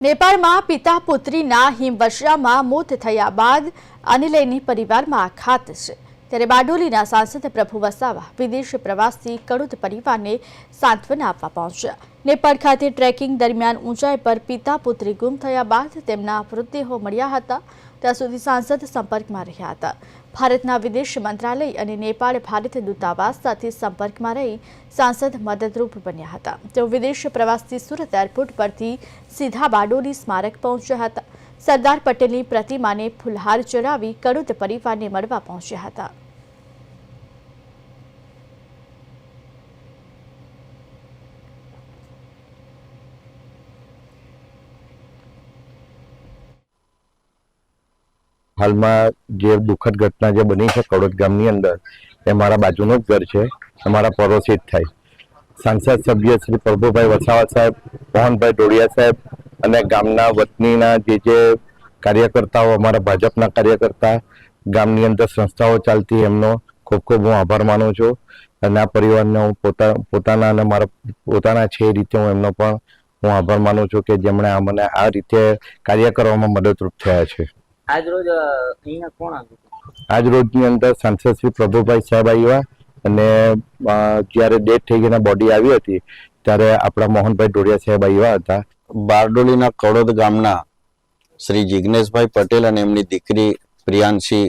નેપાળમાં પિતા પુત્રીના હિમવર્ષામાં મોત થયા બાદ આને લઈને પરિવારમાં આઘાત છે। ત્યારે બારડોલીના સાંસદ પ્રભુ વસાવા વિદેશ પ્રવાસથી કડુદ પરિવારને સાંત્વના આપવા પહોંચ્યા। નેપાળ ખાતે ટ્રેકિંગ દરમિયાન ઊંચાઈ પર પિતા પુત્રી ગુમ થયા બાદ તેમના મૃતદેહો મળ્યા હતા ત્યાં સુધી સાંસદ સંપર્કમાં રહ્યા હતા। ભારતના વિદેશ મંત્રાલય અને નેપાળ ભારત દૂતાવાસ સાથે સંપર્કમાં રહી સાંસદ મદદરૂપ બન્યા હતા। તેઓ વિદેશ પ્રવાસથી સુરત એરપોર્ટ પરથી સીધા બારડોલી સ્મારક પહોંચ્યા હતા। સરદાર પટેલની પ્રતિમાને ફૂલહાર ચડાવી કડુદ પરિવારને મળવા પહોંચ્યા હતા। हाल में जो दुखद घटना जो बनी है कड़ोद गामनी अंदर ए मारा बाजूनो ज घर है, हमारा पड़ोसी ज थाय। सांसद सभ्य श्री प्रभुभाई वसावा साहेब, मोहनभाई डोडिया साहेब अने गामना वतनीना जे कार्यकर्ताओ, अमारा भाजपना कार्यकर्ता, गामनी अंदर संस्थाओ चालती एमनो खूब खूब हूँ आभार मानु छुं अने आ परिवारने हूँ पोताना अने मारा पोताना छे ए रीते हूँ एमनो पण हूँ आभार मानु छुं के जेमणे अमने आ रीते कार्य करवामां मददरूप थया छे। आज रोज अहींया कोण आव्युं? आज रोजनी अंदर सांसद श्री प्रभुभाई साहेब आव्या अने ज्यारे डेथ थई गईने बॉडी आवी हती त्यारे आपणा मोहनभाई डोडिया साहेब आव्या हता। बारडोलीना कड़ोद गामना श्री जिग्नेशभाई पटेल अने एमनी दीकरी प्रियांशी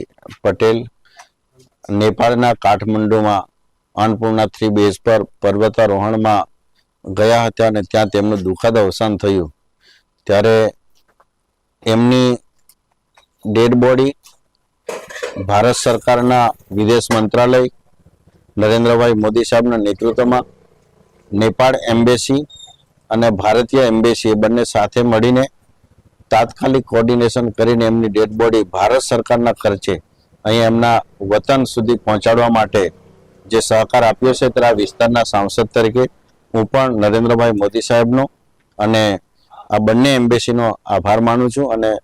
पटेल नेपाळना काठमंडूमां अन्नपूर्णा 3 बेस पर पर्वतारोहणमां गया हता अने त्यां तेमनुं दुःखद अवसान थयुं। त्यारे एमनी डेड बॉडी भारत सरकारना विदेश मंत्रालय नरेंद्रभाई मोदी साहेबना नेतृत्वमां नेपाळ एम्बेसी अने भारतीय एम्बेसी बंने साथे मळीने तात्कालिक कोऑर्डिनेशन करीने एमनी डेड बॉडी भारत सरकारना खर्चे अहीं एमना वतन सुधी पहोंचाडवा माटे जे सहकार आप्यो छे त्यारा विस्ताરના सांसद तरीके હું પણ નરેન્દ્રભાઈ મોદી સાહેબનો અને આ બંને એમ્બેસીનો આભાર માનું છું અને